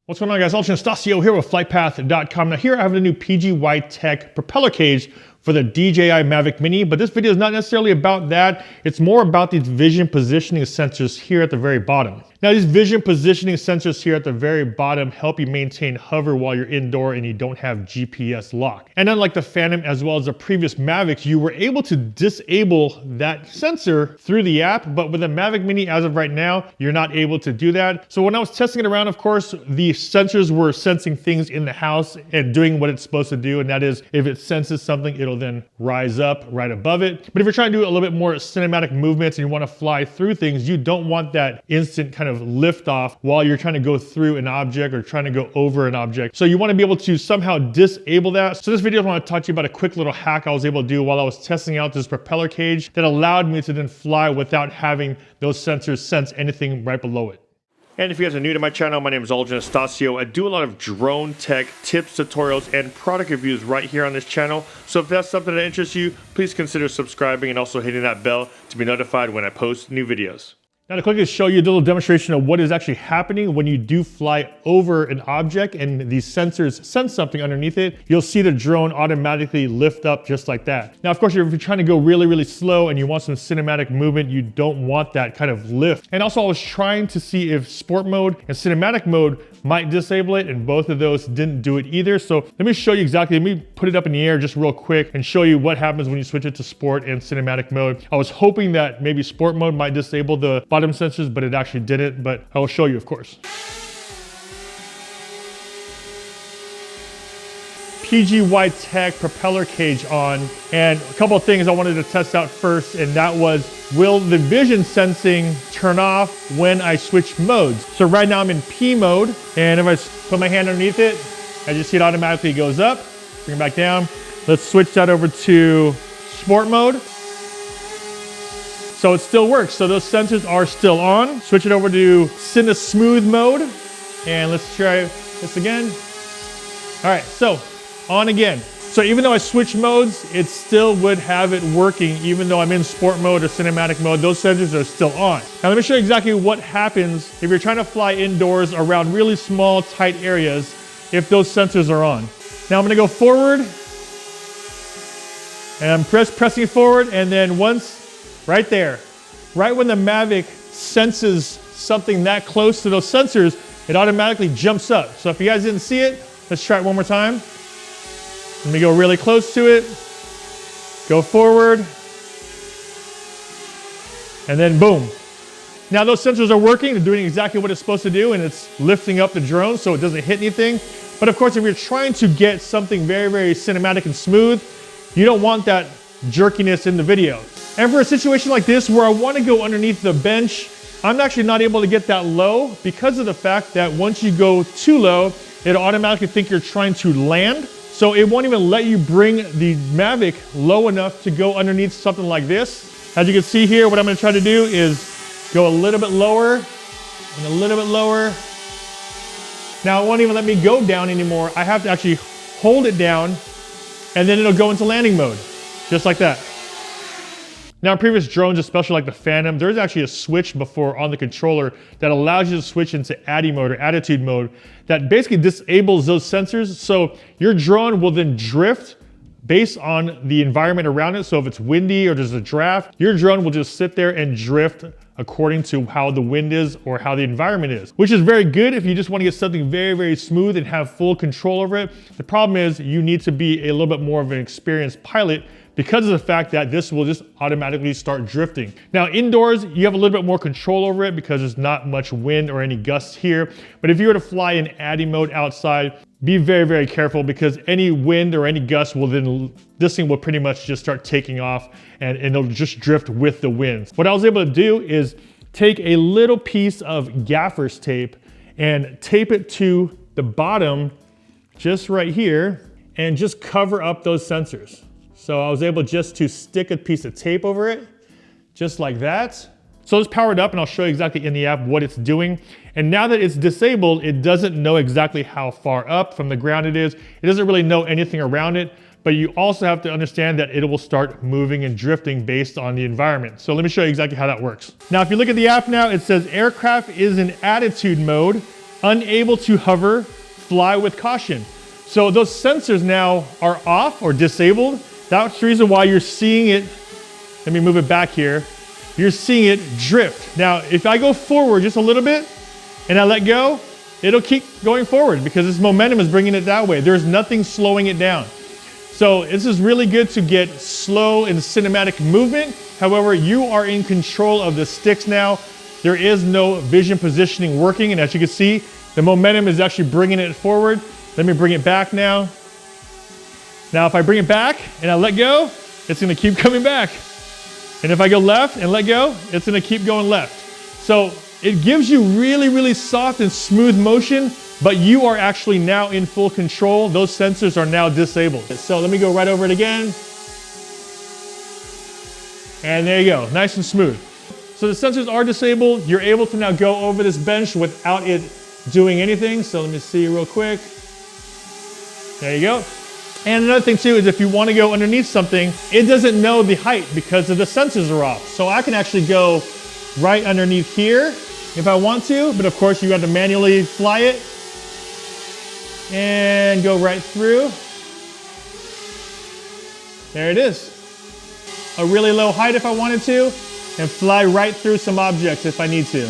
What's going on, guys? Stasio here with flightpath.com. Now here I have the new PGYTECH propeller cage for the DJI Mavic Mini, but this video is not necessarily about that. It's more about these vision positioning sensors here at the very bottom. Now these vision positioning sensors here at the very bottom help you maintain hover while you're indoor and you don't have GPS lock. And unlike the Phantom as well as the previous Mavics, you were able to disable that sensor through the app, but with the Mavic Mini as of right now, you're not able to do that. So when I was testing it around, of course, the sensors were sensing things in the house and doing what it's supposed to do, and that is if it senses something, it'll then rise up right above it. But if you're trying to do a little bit more cinematic movements and you want to fly through things, you don't want that instant kind of lift off while you're trying to go through an object or trying to go over an object. So you want to be able to somehow disable that. So this video I want to talk to you about a quick little hack I was able to do while I was testing out this propeller cage that allowed me to then fly without having those sensors sense anything right below it. And if you guys are new to my channel, my name is Stasio. I do a lot of drone tech tips, tutorials, and product reviews right here on this channel. So if that's something that interests you, please consider subscribing and also hitting that bell to be notified when I post new videos. Now to quickly show you a little demonstration of what is actually happening when you do fly over an object and these sensors sense something underneath it, you'll see the drone automatically lift up just like that. Now, of course, if you're trying to go really, really slow and you want some cinematic movement, you don't want that kind of lift. And also I was trying to see if sport mode and cinematic mode might disable it, and both of those didn't do it either. So let me show you exactly, let me put it up in the air just real quick and show you what happens when you switch it to sport and cinematic mode. I was hoping that maybe sport mode might disable the bottom sensors, but it actually didn't, but I will show you, of course. PGYTECH propeller cage on, and a couple of things I wanted to test out first, and that was, will the vision sensing turn off when I switch modes? So right now I'm in P mode, and if I put my hand underneath it, I just see it automatically goes up, bring it back down. Let's switch that over to sport mode. So it still works. So those sensors are still on. Switch it over to Cine Smooth mode, and let's try this again. All right, so on again. So even though I switch modes, it still would have it working even though I'm in sport mode or cinematic mode. Those sensors are still on. Now let me show you exactly what happens if you're trying to fly indoors around really small, tight areas if those sensors are on. Now I'm gonna go forward, and I'm pressing forward, and then once, right there, right when the Mavic senses something that close to those sensors, it automatically jumps up. So if you guys didn't see it, let's try it one more time. Let me go really close to it, go forward, and then boom. Now those sensors are working, they're doing exactly what it's supposed to do, and it's lifting up the drone so it doesn't hit anything. But of course, if you're trying to get something very, very cinematic and smooth, you don't want that jerkiness in the video. And for a situation like this where I want to go underneath the bench, I'm actually not able to get that low because of the fact that once you go too low, it'll automatically think you're trying to land. So it won't even let you bring the Mavic low enough to go underneath something like this. As you can see here, what I'm gonna try to do is go a little bit lower and a little bit lower. Now it won't even let me go down anymore. I have to actually hold it down and then it'll go into landing mode, just like that. Now in previous drones, especially like the Phantom, there's actually a switch before on the controller that allows you to switch into ADI mode or attitude mode that basically disables those sensors. So your drone will then drift based on the environment around it. So if it's windy or there's a draft, your drone will just sit there and drift according to how the wind is or how the environment is, which is very good if you just want to get something very, very smooth and have full control over it. The problem is you need to be a little bit more of an experienced pilot because of the fact that this will just automatically start drifting. Now indoors, you have a little bit more control over it because there's not much wind or any gusts here. But if you were to fly in ADI mode outside, be very, very careful because any wind or any gust will then, this thing will pretty much just start taking off and it'll just drift with the winds. What I was able to do is take a little piece of gaffer's tape and tape it to the bottom, just right here, and just cover up those sensors. So I was able just to stick a piece of tape over it, just like that. So it's powered up and I'll show you exactly in the app what it's doing. And now that it's disabled, it doesn't know exactly how far up from the ground it is. It doesn't really know anything around it, but you also have to understand that it will start moving and drifting based on the environment. So let me show you exactly how that works. Now, if you look at the app now, it says aircraft is in attitude mode. unable to hover, fly with caution. So those sensors now are off or disabled. That's the reason why you're seeing it. Let me move it back here. You're seeing it drift. Now, if I go forward just a little bit and I let go, it'll keep going forward because this momentum is bringing it that way. There's nothing slowing it down. So this is really good to get slow and cinematic movement. However, you are in control of the sticks now. There is no vision positioning working. And as you can see, the momentum is actually bringing it forward. Let me bring it back now. Now, if I bring it back and I let go, it's gonna keep coming back. And if I go left and let go, it's gonna keep going left. So it gives you really, really soft and smooth motion, but you are actually now in full control. Those sensors are now disabled. So let me go right over it again. And there you go, nice and smooth. So the sensors are disabled. You're able to now go over this bench without it doing anything. So let me see real quick. There you go. And another thing too is if you want to go underneath something, it doesn't know the height because of the sensors are off. So I can actually go right underneath here if I want to, but of course you have to manually fly it and go right through. There it is. A really low height if I wanted to, and fly right through some objects if I need to.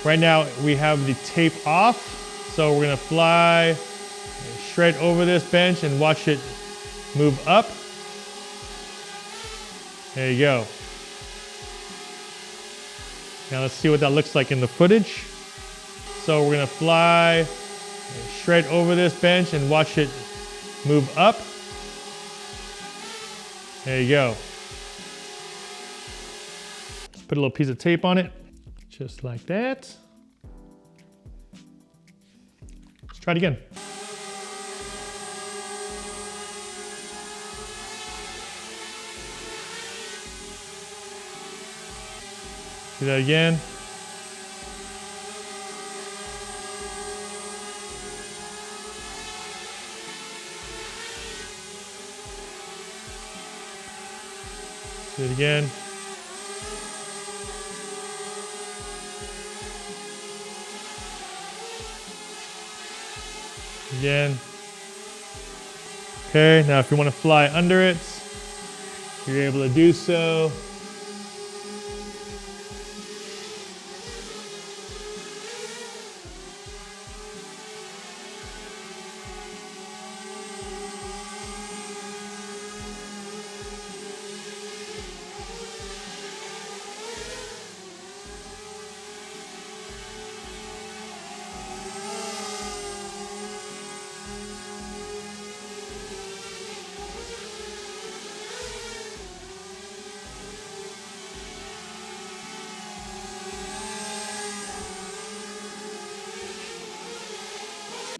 Right now we have the tape off. So we're gonna fly straight over this bench and watch it move up. There you go. Now let's see what that looks like in the footage. So we're gonna fly straight over this bench and watch it move up. There you go. Put a little piece of tape on it, just like that. Try it again. Do that again. Do it again. Again. Okay, now if you want to fly under it, you're able to do so.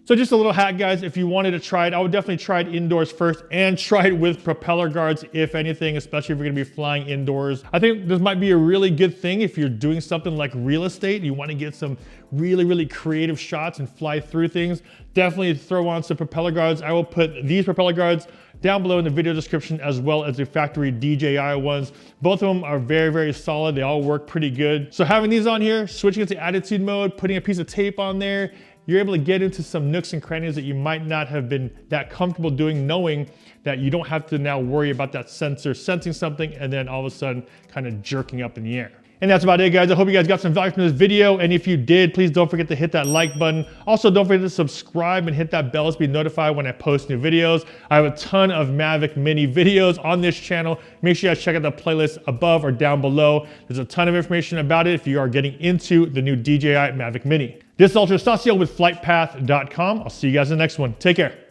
So just a little hack, guys, if you wanted to try it, I would definitely try it indoors first and try it with propeller guards, if anything, especially if you're gonna be flying indoors. I think this might be a really good thing if you're doing something like real estate, you wanna get some really, really creative shots and fly through things. Definitely throw on some propeller guards. I will put these propeller guards down below in the video description, as well as the factory DJI ones. Both of them are very, very solid. They all work pretty good. So having these on here, switching it to attitude mode, putting a piece of tape on there, you're able to get into some nooks and crannies that you might not have been that comfortable doing, knowing that you don't have to now worry about that sensor sensing something and then all of a sudden kind of jerking up in the air. And that's about it, guys. I hope you guys got some value from this video. And if you did, please don't forget to hit that like button. Also, don't forget to subscribe and hit that bell to be notified when I post new videos. I have a ton of Mavic Mini videos on this channel. Make sure you guys check out the playlist above or down below. There's a ton of information about it if you are getting into the new DJI Mavic Mini. This is Ultra Stacio with flightpath.com. I'll see you guys in the next one. Take care.